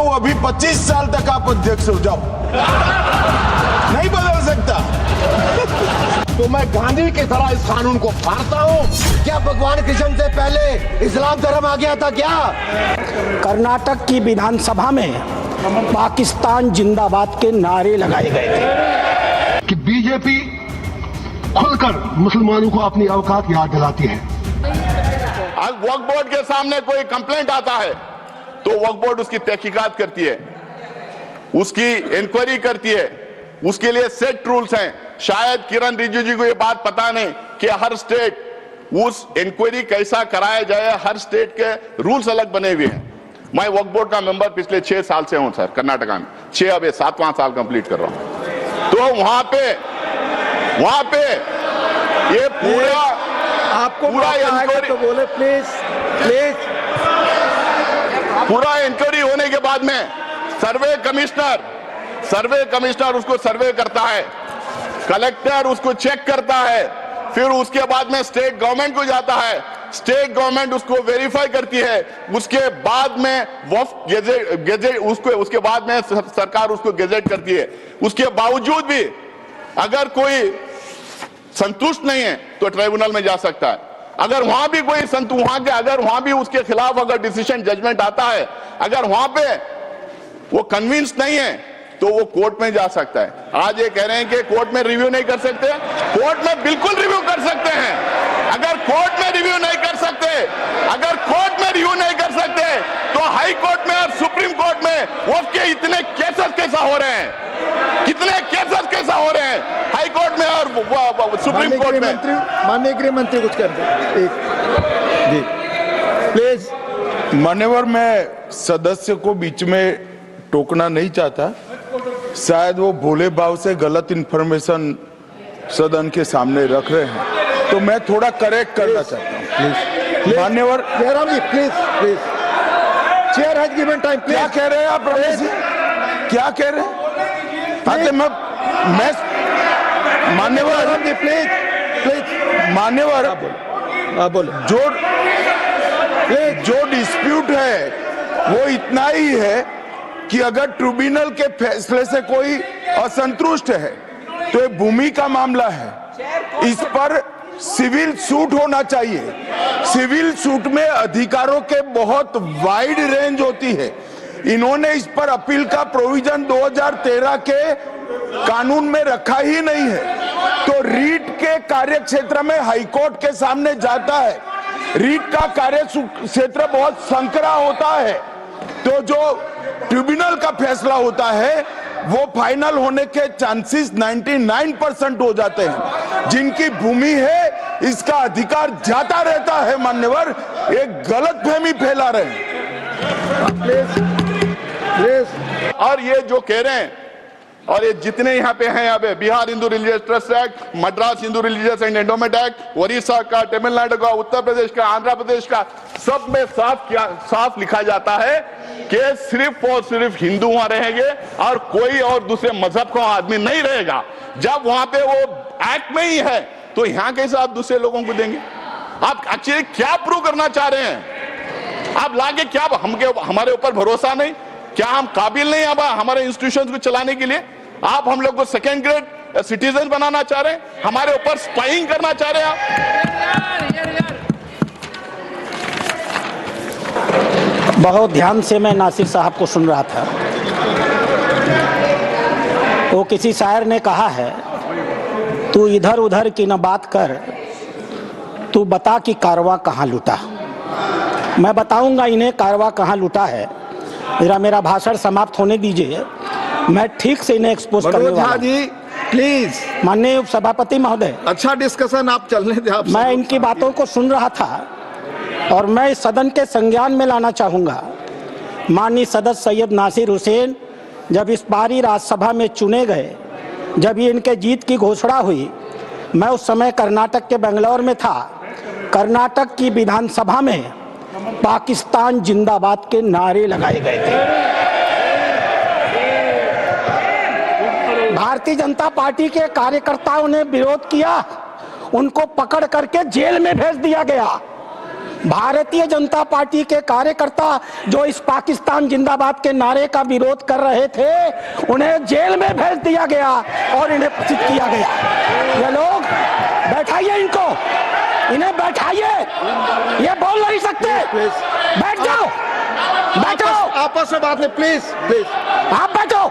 हूं अभी 25 साल तक आप अध्यक्ष हो जाओ, नहीं बदल सकता। तो मैं गांधी की तरह इस कानून को फाड़ता हूं। क्या भगवान कृष्ण से पहले इस्लाम धर्म आ गया था क्या? कर्नाटक की विधानसभा में पाकिस्तान जिंदाबाद के नारे लगाए गए थे कि बीजेपी खुलकर मुसलमानों को अपनी औकात याद दिलाती है। आज वक्फ बोर्ड के सामने कोई कंप्लेंट आता है तो वक्फ बोर्ड उसकी तहकीकात करती है, उसकी इंक्वायरी करती है, उसके लिए सेट रूल्स हैं। शायद किरण रिजिजू को ये बात पता नहीं कि हर स्टेट उस इंक्वायरी कैसा कराया जाए, हर स्टेट के रूल्स अलग बने हुए हैं। मैं वक्फ बोर्ड का मेंबर पिछले 6 साल से हूं सर, कर्नाटका में 6, अब 7वां साल कंप्लीट कर रहा हूं। तो वहां पे ये पूरा आपको पूरा इंक्वायरी तो बोले प्लीज पूरा इंक्वायरी होने के बाद में सर्वे कमिश्नर उसको सर्वे करता है, कलेक्टर उसको चेक करता है, फिर उसके बाद में स्टेट गवर्नमेंट को जाता है, स्टेट गवर्नमेंट उसको वेरीफाई करती है, उसके बाद में वक्फ गेजेट उसके बाद में सरकार उसको गेजेट करती है। उसके बावजूद भी अगर कोई संतुष्ट नहीं है तो ट्राइब्यूनल में जा सकता है। अगर वहां भी कोई अगर वहां भी उसके खिलाफ अगर डिसीजन जजमेंट आता है, अगर वहां पे वो कन्विंस नहीं है तो वो कोर्ट में जा सकता है। आज ये कह रहे हैं कि कोर्ट में रिव्यू नहीं कर सकते, कोर्ट में बिल्कुल रिव्यू कर सकते हैं। अगर कोर्ट में रिव्यू नहीं कर सकते तो हाई कोर्ट में और सुप्रीम कोर्ट में वक्फ के इतने केसेस कैसा हो रहे हैं, कितने केसेस कैसा हो रहे हैं हाई कोर्ट में और सुप्रीम कोर्ट में। माननीय गृह मंत्री कुछ कर दे जी प्लीज। मान्यवर, मैं सदस्य को बीच में टोकना नहीं चाहता, शायद वो भोले भाव से गलत इंफॉर्मेशन सदन के सामने रख रहे हैं, तो मैं थोड़ा करेक्ट करना चाहता हूँ। मान्यवर Jairam ji please chair has given time. क्या कह रहे हैं आप रमेश जी, क्या कह रहे हैं? मैं मान्यवर प्लीज मान्यवर बोलो जो डिस्प्यूट है वो इतना ही है कि अगर ट्रिब्यूनल के फैसले से कोई असंतुष्ट है तो ये भूमि का मामला है, इस पर सिविल सूट होना चाहिए। सिविल सूट में अधिकारों के बहुत वाइड रेंज होती है। इन्होंने इस पर अपील का प्रोविजन 2013 के कानून में रखा ही नहीं है, तो रीट के कार्य क्षेत्र में हाईकोर्ट के सामने जाता है। रीट का कार्य क्षेत्र बहुत संकरा होता है, तो जो ट्रिब्यूनल का फैसला होता है वो फाइनल होने के चांसेस 99% हो जाते हैं। जिनकी भूमि है इसका अधिकार जाता रहता है। मान्यवर, एक गलतफहमी फैला रहे हैं। और ये जो कह रहे हैं, और ये जितने यहाँ पे हैं, यहाँ पे Bihar Hindu religious trust act, Madras Hindu religious and endowment act, Orissa का, तमिलनाडु का, उत्तर प्रदेश का, आंध्र प्रदेश का, सब में साफ लिखा जाता है कि सिर्फ और सिर्फ हिंदू वहां रहेंगे और कोई और दूसरे मजहब का आदमी नहीं रहेगा। जब वहां पे वो एक्ट में ही है तो यहाँ कैसे आप दूसरे लोगों को देंगे? आप एक्चुअली क्या प्रूव करना चाह रहे हैं? आप लाके क्या हमारे ऊपर भरोसा नहीं? क्या हम काबिल नहीं अब हमारे इंस्टीट्यूशंस को चलाने के लिए? आप हम लोग को सेकेंड ग्रेड सिटीजन बनाना चाह रहे हैं, हमारे ऊपर स्पाइंग करना चाह रहे हैं आप। बहुत ध्यान से मैं नासिर साहब को सुन रहा था। वो किसी शायर ने कहा है, तू इधर उधर की न बात कर, तू बता कि कारवां कहाँ लुटा। मैं बताऊंगा इन्हें कारवां कहाँ लुटा है। मेरा भाषण समाप्त होने दीजिए, मैं ठीक से इन्हें एक्सपोज करने वाला हूं। जी प्लीज। माननीय उपसभापति महोदय, अच्छा डिस्कशन आप चलने दें। आप मैं इनकी बातों को सुन रहा था और मैं इस सदन के संज्ञान में लाना चाहूँगा। माननीय सदस्य सैयद नासिर हुसैन जब इस बारी राज्यसभा में चुने गए, जब ये इनके जीत की घोषणा हुई, मैं उस समय कर्नाटक के बेंगलोर में था। कर्नाटक की विधानसभा में पाकिस्तान जिंदाबाद के नारे लगाए गए थे। भारतीय जनता पार्टी के कार्यकर्ताओं ने विरोध किया, उनको पकड़ करके जेल में भेज दिया गया। भारतीय जनता पार्टी के कार्यकर्ता जो इस पाकिस्तान जिंदाबाद के नारे का विरोध कर रहे थे, उन्हें जेल में भेज दिया गया और इन्हें पतित किया गया। ये लोग, बैठाइए इनको, इन्हें बैठाइए, ये बोल नहीं सकते। बैठ जाओ, बैठो, आपस में बात नहीं, प्लीज प्लीज आप बैठो।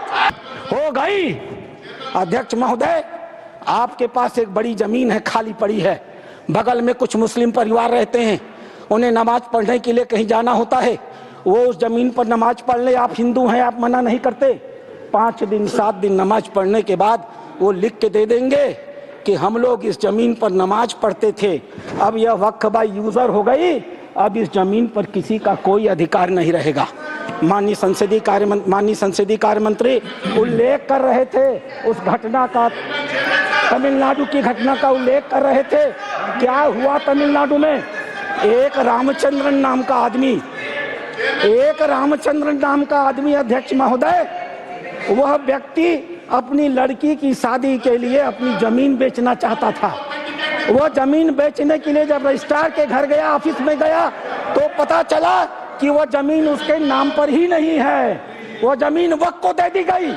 हो गई। अध्यक्ष महोदय, आपके पास एक बड़ी जमीन है, खाली पड़ी है, बगल में कुछ मुस्लिम परिवार रहते हैं, उन्हें नमाज पढ़ने के लिए कहीं जाना होता है, वो उस जमीन पर नमाज पढ़ ले। आप हिंदू हैं, आप मना नहीं करते। 5 दिन 7 दिन नमाज पढ़ने के बाद वो लिख के दे देंगे कि हम लोग इस जमीन पर नमाज पढ़ते थे, अब यह वक्फ बाय यूजर हो गई, अब इस जमीन पर किसी का कोई अधिकार नहीं रहेगा। माननीय संसदीय कार्य मंत्री उल्लेख कर रहे थे उस घटना का, तमिलनाडु की घटना का उल्लेख कर रहे थे। क्या हुआ तमिलनाडु में? एक रामचंद्रन नाम का आदमी, अध्यक्ष महोदय, वह व्यक्ति अपनी लड़की की शादी के लिए अपनी जमीन बेचना चाहता था। वो जमीन बेचने के लिए जब रजिस्ट्रार के घर गया, ऑफिस में गया, तो पता चला कि वो जमीन उसके नाम पर ही नहीं है, वो जमीन वक्फ को दे दी गई।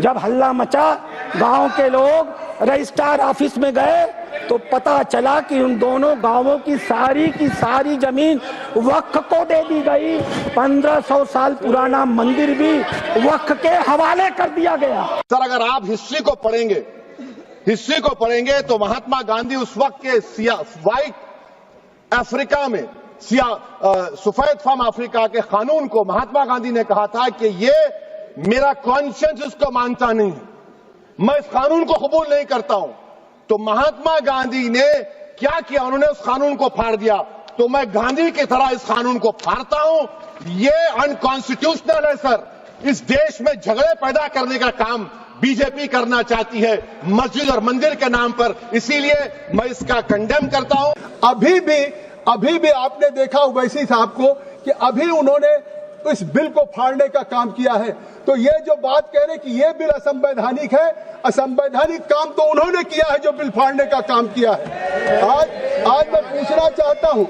जब हल्ला मचा, गांव के लोग रजिस्ट्रार ऑफिस में गए, तो पता चला कि उन दोनों गांवों की सारी जमीन वक्फ को दे दी गई। 1500 साल पुराना मंदिर भी वक्फ के हवाले कर दिया गया। सर, अगर आप हिस्ट्री को पढ़ेंगे तो महात्मा गांधी उस वक्त के व्हाइट अफ्रीका में सफेद फार्म अफ्रीका के कानून को महात्मा गांधी ने कहा था कि ये मेरा कॉन्शियंस इसको मानता नहीं है, मैं इस कानून को कबूल नहीं करता हूं। तो महात्मा गांधी ने क्या किया? उन्होंने उस कानून को फाड़ दिया। तो मैं गांधी की तरह इस कानून को फाड़ता हूं। ये अनकॉन्स्टिट्यूशनल है सर। इस देश में झगड़े पैदा करने का काम बीजेपी करना चाहती है मस्जिद और मंदिर के नाम पर, इसीलिए मैं इसका कंडेम करता हूं। अभी भी आपने देखा ओवैसी साहब को कि अभी उन्होंने इस बिल को फाड़ने का काम किया है। तो ये जो बात कह रहे कि ये बिल असंवैधानिक है, असंवैधानिक काम तो उन्होंने किया है जो बिल फाड़ने का काम किया है। आज मैं पूछना चाहता हूं,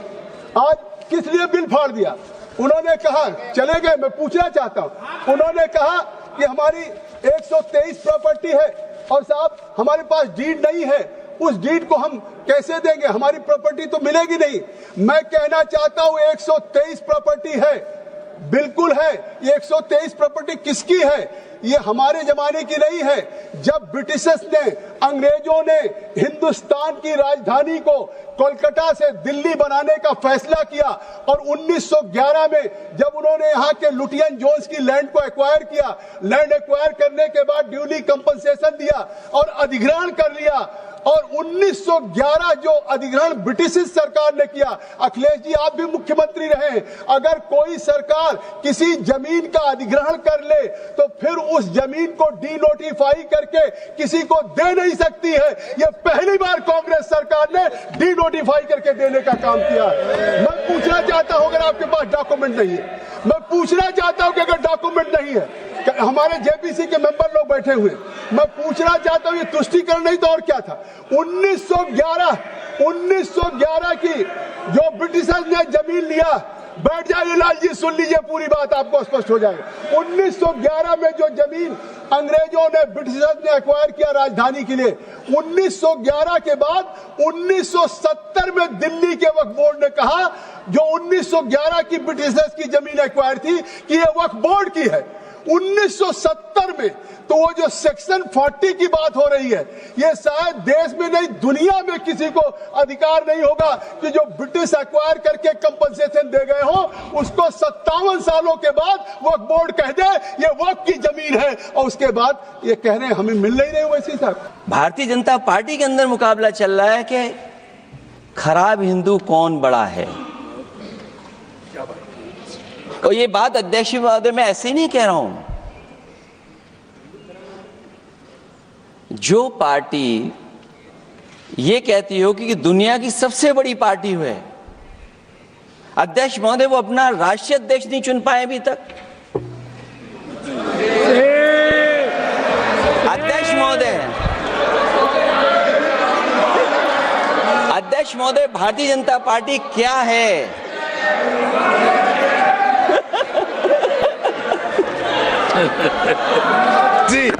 आज किस लिए बिल फाड़ दिया? उन्होंने कहा, चले गए, मैं पूछना चाहता हूं, उन्होंने कहा कि हमारी 123 प्रॉपर्टी है और साहब हमारे पास डीड नहीं है, उस डीड को हम कैसे देंगे? हमारी प्रॉपर्टी तो मिलेगी नहीं। मैं कहना चाहता हूं 123 प्रॉपर्टी है, बिल्कुल है। ये 123 प्रॉपर्टी किसकी है? ये हमारे जमाने की नहीं है। जब ब्रिटिशर्स ने, अंग्रेजों ने हिंदुस्तान की राजधानी को कोलकाता से दिल्ली बनाने का फैसला किया और 1911 में जब उन्होंने यहाँ के लुटियन जोन्स की लैंड को एक्वायर किया, लैंड एक्वायर करने के बाद ड्यूली कंपनसेशन दिया और अधिग्रहण कर लिया। और 1911 जो अधिग्रहण ब्रिटिश सरकार ने किया, अखिलेश जी आप भी मुख्यमंत्री रहे, अगर कोई सरकार किसी जमीन का अधिग्रहण कर ले तो फिर उस जमीन को डीनोटिफाई करके किसी को दे नहीं सकती है। यह पहली बार कांग्रेस सरकार ने डीनोटिफाई करके देने का काम किया। मैं पूछना चाहता हूं, अगर आपके पास डॉक्यूमेंट नहीं है, मैं पूछना चाहता हूं कि अगर डॉक्यूमेंट नहीं है, हमारे जेपीसी के मेंबर लोग बैठे हुए, मैं पूछना चाहता हूं ये तुष्टिकरण नहीं तो और क्या था? 1911 की जो ब्रिटिशर्स ने जमीन लिया, बैठ जाइए लाल जी, सुन लीजिए पूरी बात, आपको स्पष्ट हो जाएगा। 1911 में जो जमीन अंग्रेजों ने, ब्रिटिशर्स ने एक्वायर किया राजधानी के लिए, 1911 के बाद 1970 में दिल्ली के वक्फ बोर्ड ने कहा, जो 1911 की ब्रिटिशर्स की जमीन एक्वायर थी, कि यह वक्फ बोर्ड की है। 1970 में तो वो जो सेक्शन 40 की बात हो रही है, ये शायद देश में नहीं दुनिया में किसी को अधिकार नहीं होगा कि जो ब्रिटिश एक्वायर करके कंपनसेशन दे गए हो उसको 57 सालों के बाद वक्फ बोर्ड कह दे ये वक्फ की जमीन है, और उसके बाद ये कह रहे हैं हमें मिल नहीं रही। वैसे साहब, भारतीय जनता पार्टी के अंदर मुकाबला चल रहा है कि खराब हिंदू कौन बड़ा है। और ये बात अध्यक्ष महोदय मैं ऐसे ही नहीं कह रहा हूं। जो पार्टी ये कहती हो कि दुनिया की सबसे बड़ी पार्टी है, अध्यक्ष महोदय वो अपना राष्ट्रीय अध्यक्ष नहीं चुन पाए अभी तक। अध्यक्ष अध्यक्ष महोदय, भारतीय जनता पार्टी क्या है? जी,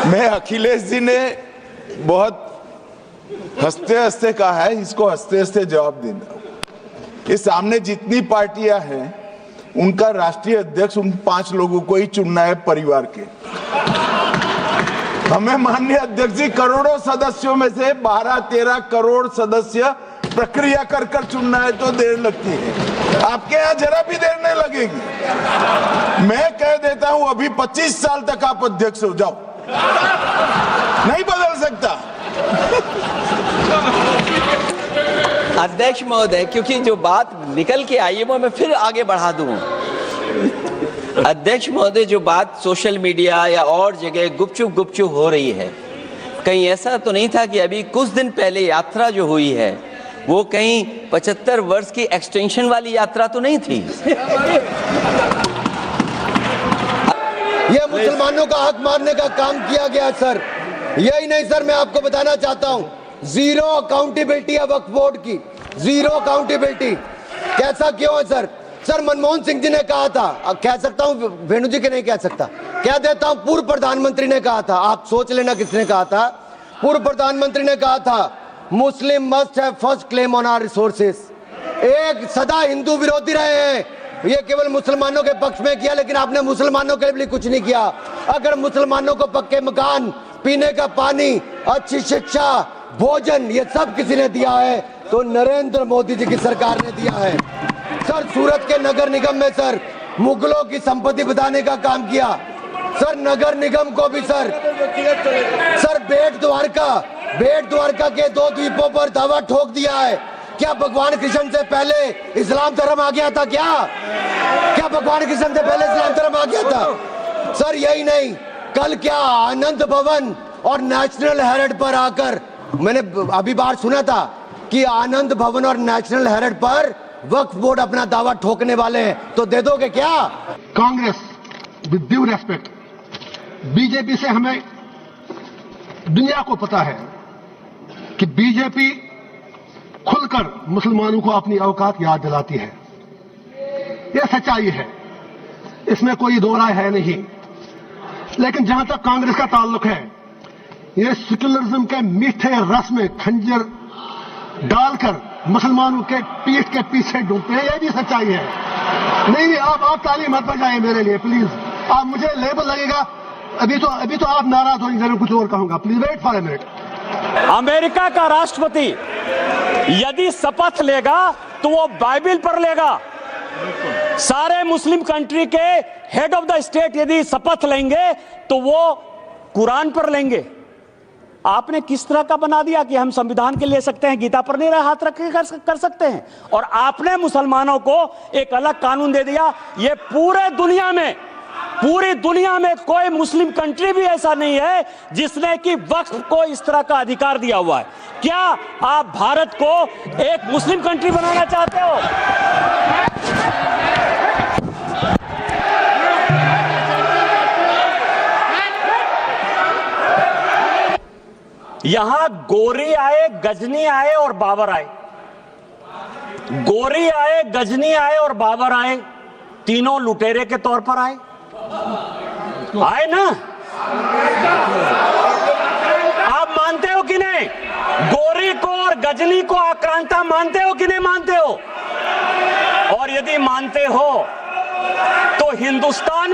मैं अखिलेश जी ने बहुत हंसते हंसते कहा है, इसको हंसते हंसते जवाब देना। ये सामने जितनी पार्टियां हैं उनका राष्ट्रीय अध्यक्ष उन 5 लोगों को ही चुनना है परिवार के। हमें माननीय अध्यक्ष जी करोड़ों सदस्यों में से 12-13 करोड़ सदस्य प्रक्रिया कर कर चुनना है तो देर लगती है। आपके यहाँ जरा भी देर नहीं लगेगी। मैं कह देता हूं अभी 25 साल तक आप अध्यक्ष हो जाओ, नहीं बदल सकता। अध्यक्ष महोदय, क्योंकि जो बात निकल के आई है वो मैं फिर आगे बढ़ा दूं। अध्यक्ष महोदय, जो बात सोशल मीडिया या और जगह गुपचुप हो रही है, कहीं ऐसा तो नहीं था कि अभी कुछ दिन पहले यात्रा जो हुई है वो कहीं 75 वर्ष की एक्सटेंशन वाली यात्रा तो नहीं थी? ये मुसलमानों का हक मारने का काम किया गया सर। यही नहीं सर, मैं आपको बताना चाहता हूं, जीरो अकाउंटेबिलिटी है वक्फ बोर्ड की, जीरो अकाउंटेबिलिटी। कैसा क्यों है सर? सर मनमोहन सिंह जी ने कहा था, अब कह सकता हूं, वेणु जी के नहीं कह सकता, कह देता हूं, पूर्व प्रधानमंत्री ने कहा था, आप सोच लेना किसने कहा था। पूर्व प्रधानमंत्री ने कहा था, Muslim must have first claim on our resources. एक सदा हिंदू विरोधी रहे हैं, ये केवल मुसलमानों के पक्ष में किया, लेकिन आपने मुसलमानों के लिए कुछ नहीं किया। अगर मुसलमानों को पक्के मकान, पीने का पानी, अच्छी शिक्षा, भोजन, ये सब किसी ने दिया है तो नरेंद्र मोदी जी की सरकार ने दिया है। सर सूरत के नगर निगम में सर मुगलों की संपत्ति बताने का काम किया। सर नगर निगम को भी सर बेट द्वारका के 2 द्वीपों पर दावा ठोक दिया है। क्या भगवान कृष्ण से पहले इस्लाम धर्म आ गया था? क्या भगवान कृष्ण से पहले इस्लाम धर्म आ गया था? सर यही नहीं, कल क्या आनंद भवन और नेशनल हेरिटेज पर आकर, मैंने अभी बार सुना था कि आनंद भवन और नेशनल हेरिटेज पर वक्फ बोर्ड अपना दावा ठोकने वाले हैं, तो दे दोगे क्या? Congress with due respect, BJP से हमें दुनिया को पता है कि बीजेपी खुलकर मुसलमानों को अपनी औकात याद दिलाती है। यह सच्चाई है, इसमें कोई दो राय है नहीं। लेकिन जहां तक कांग्रेस का ताल्लुक है, यह सेक्युलरिज्म के मीठे रस में खंजर डालकर मुसलमानों के पीठ के पीछे डूबते हैं, यह भी सच्चाई है। नहीं, आप ताली मत बजाएं मेरे लिए प्लीज। आप मुझे लेबल लगेगा, अभी तो आप नाराज हो जाएंगे, कुछ और कहूंगा, please wait for a minute. America का राष्ट्रपति यदि शपथ लेगा तो वो बाइबल पर लेगा। सारे मुस्लिम कंट्री के हेड ऑफ द स्टेट यदि शपथ लेंगे तो वो कुरान पर लेंगे। आपने किस तरह का बना दिया कि हम संविधान के ले सकते हैं, गीता पर नहीं हाथ रख के कर सकते हैं, और आपने मुसलमानों को एक अलग कानून दे दिया। ये पूरी दुनिया में कोई मुस्लिम कंट्री भी ऐसा नहीं है जिसने कि वक्फ को इस तरह का अधिकार दिया हुआ है। क्या आप भारत को एक मुस्लिम कंट्री बनाना चाहते हो? यहां गोरी आए, गजनी आए और बाबर आए। गोरी आए, गजनी आए और बाबर आए, तीनों लुटेरे के तौर पर आए ना? आप मानते हो कि नहीं? गोरी को और गजनी को आक्रांता मानते हो कि नहीं मानते हो? और यदि मानते हो तो हिंदुस्तान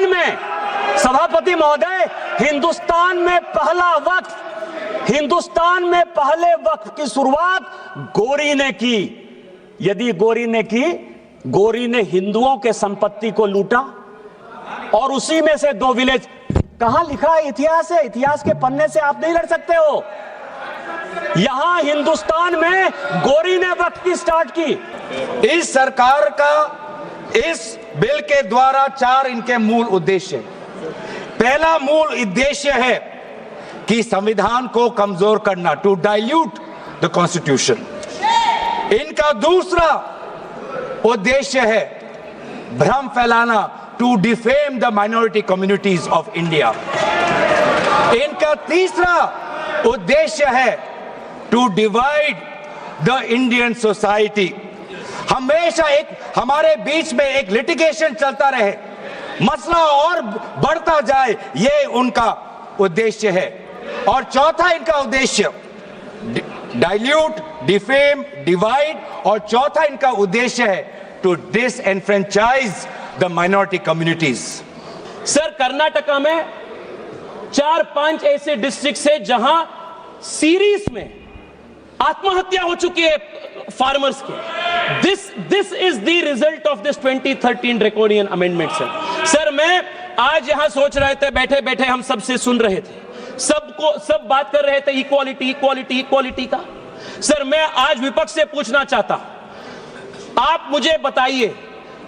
में सभापति महोदय, हिंदुस्तान में पहले वक्फ की शुरुआत गोरी ने की। यदि गोरी ने हिंदुओं के संपत्ति को लूटा और उसी में से 2 विलेज, कहां लिखा है? इतिहास है, इतिहास के पन्ने से आप नहीं लड़ सकते हो। यहां हिंदुस्तान में गोरी ने वक्फ की स्टार्ट की। इस सरकार का इस बिल के द्वारा 4 इनके मूल उद्देश्य। पहला मूल उद्देश्य है कि संविधान को कमजोर करना, टू डाइल्यूट द कॉन्स्टिट्यूशन। इनका दूसरा उद्देश्य है भ्रम फैलाना, to defame the minority communities of India. इनका तीसरा उद्देश्य है to divide the Indian society. हमेशा एक हमारे बीच में एक लिटिगेशन चलता रहे, मसला और बढ़ता जाए, ये उनका उद्देश्य है। और चौथा इनका उद्देश्य डाइल्यूट, डिफेम, डिवाइड, और चौथा इनका उद्देश्य है to disenfranchise the minority communities. Sir, Karnataka में 4-5 ऐसे डिस्ट्रिक्ट है जहां सीरीज में आत्महत्या हो चुकी है फार्मर्स के। This is the result of this 2013 draconian amendment. Sir, मैं आज यहां सोच रहे थे, बैठे बैठे हम सबसे सुन रहे थे, सब बात कर रहे थे इक्वालिटी इक्वालिटी इक्वालिटी का। सर, मैं आज विपक्ष से पूछना चाहता हूं, आप मुझे बताइए,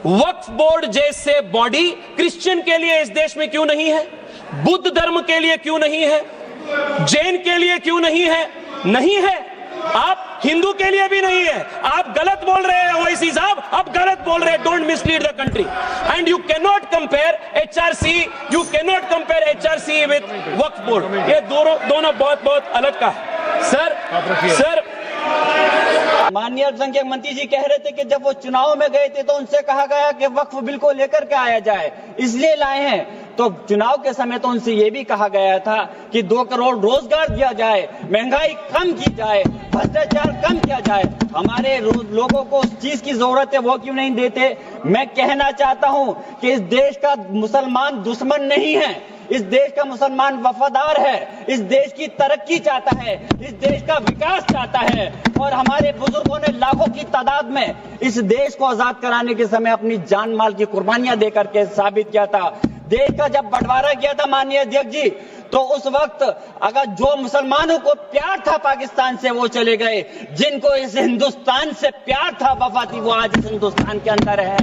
वक्फ बोर्ड जैसे बॉडी क्रिश्चियन के लिए इस देश में क्यों नहीं है? बुद्ध धर्म के लिए क्यों नहीं है? जैन के लिए क्यों नहीं है? नहीं है। आप हिंदू के लिए भी नहीं है। आप गलत बोल रहे हैं ओवैसी साहब, आप गलत बोल रहे हैं। Don't mislead the country and you can not compare HRC with Waqf board. ये दोनों बहुत अलग का है। सर माननीय अल्पसंख्यक मंत्री जी कह रहे थे कि जब वो चुनाव में गए थे तो उनसे कहा गया कि वक्फ बिल को लेकर के आया जाए, इसलिए लाए हैं। तो चुनाव के समय तो उनसे ये भी कहा गया था कि 2 करोड़ रोजगार दिया जाए, महंगाई कम की जाए, भ्रष्टाचार कम किया जाए। हमारे लोगों को उस चीज की जरूरत है, वो क्यों नहीं देते? मैं कहना चाहता हूं कि इस देश का मुसलमान दुश्मन नहीं है, इस देश का मुसलमान वफादार है, इस देश की तरक्की चाहता है, इस देश का विकास चाहता है। और हमारे बुजुर्गों ने लाखों की तादाद में इस देश को आजाद कराने के समय अपनी जान माल की कुर्बानियां देकर के साबित किया था। देश का जब बंटवारा किया था माननीय अध्यक्ष जी, तो उस वक्त अगर जो मुसलमानों को प्यार था पाकिस्तान से वो चले गए, जिनको इस हिंदुस्तान से प्यार था, वफा थी, वो आज इस हिंदुस्तान के अंदर है।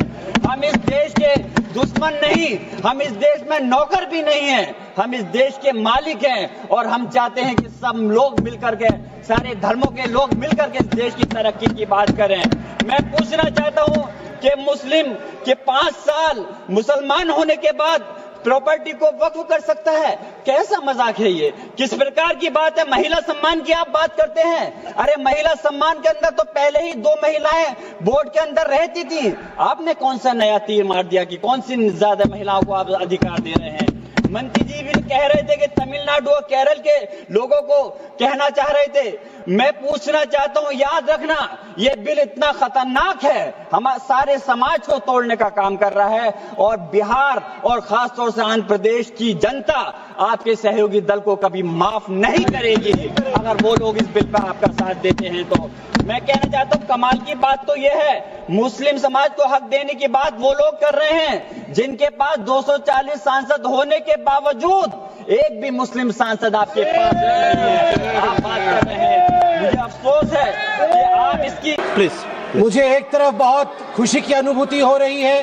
हम इस देश के दुश्मन नहीं, हम इस देश में नौकर भी नहीं हैं, हम इस देश के मालिक हैं। और हम चाहते हैं कि सब लोग मिलकर के, सारे धर्मों के लोग मिलकर के इस देश की तरक्की की बात करें। मैं पूछना चाहता हूं कि मुस्लिम के 5 साल मुसलमान होने के बाद प्रॉपर्टी को वक्फ कर सकता है? कैसा मजाक है ये? किस प्रकार की बात है? महिला सम्मान की आप बात करते हैं। अरे महिला सम्मान के अंदर तो पहले ही 2 महिलाएं बोर्ड के अंदर रहती थी। आपने कौन सा नया तीर मार दिया कि कौन सी ज्यादा महिलाओं को आप अधिकार दे रहे हैं? मंत्री जी भी कह रहे थे कि तमिलनाडु और केरल के लोगों को कहना चाह रहे थे। मैं पूछना चाहता हूं, याद रखना, ये बिल इतना खतरनाक है, हमारे सारे समाज को तोड़ने का काम कर रहा है। और बिहार और खासतौर से आंध्र प्रदेश की जनता आपके सहयोगी दल को कभी माफ नहीं करेगी अगर वो लोग इस बिल पर आपका साथ देते हैं। तो मैं कहना चाहता हूं, कमाल की बात तो यह है, मुस्लिम समाज को हक देने की बात वो लोग कर रहे हैं जिनके पास 240 सांसद होने के बावजूद एक भी मुस्लिम सांसद आपके पास नहीं है। आप बात कर रहे हैं, मुझे अफसोस है कि आप इसकी प्लीज। मुझे एक तरफ बहुत खुशी की अनुभूति हो रही है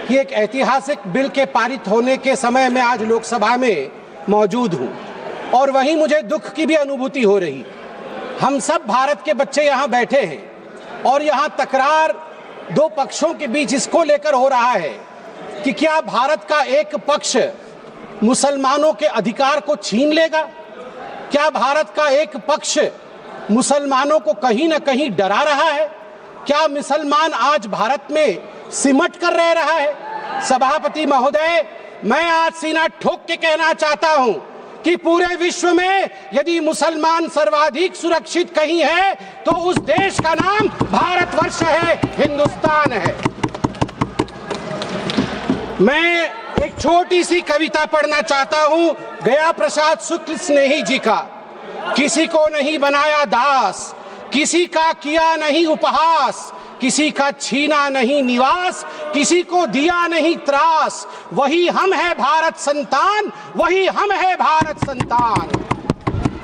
कि एक ऐतिहासिक बिल के पारित होने के समय में आज लोकसभा में मौजूद हूं, और वहीं मुझे दुख की भी अनुभूति हो रही। हम सब भारत के बच्चे यहाँ बैठे हैं और यहाँ तकरार 2 पक्षों के बीच इसको लेकर हो रहा है कि क्या भारत का एक पक्ष मुसलमानों के अधिकार को छीन लेगा? क्या भारत का एक पक्ष मुसलमानों को कहीं ना कहीं डरा रहा है? क्या मुसलमान आज भारत में सिमट कर रह रहा है? सभापति महोदय, मैं आज सीना ठोक के कहना चाहता हूं कि पूरे विश्व में यदि मुसलमान सर्वाधिक सुरक्षित कहीं है तो उस देश का नाम भारतवर्ष है, हिंदुस्तान है। मैं एक छोटी सी कविता पढ़ना चाहता हूं गया प्रसाद शुक्ल स्नेही जी का। किसी को नहीं बनाया दास, किसी का किया नहीं उपहास, किसी का छीना नहीं निवास, किसी को दिया नहीं त्रास, वही हम है भारत संतान, वही हम है भारत संतान।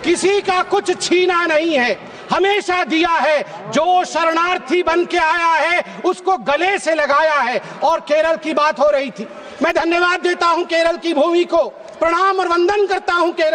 किसी का कुछ छीना नहीं है, हमेशा दिया है। जो शरणार्थी बन के आया है उसको गले से लगाया है। और केरल की बात हो रही थी, मैं धन्यवाद देता हूं केरल की भूमि को, प्रणाम और वंदन करता हूं केरल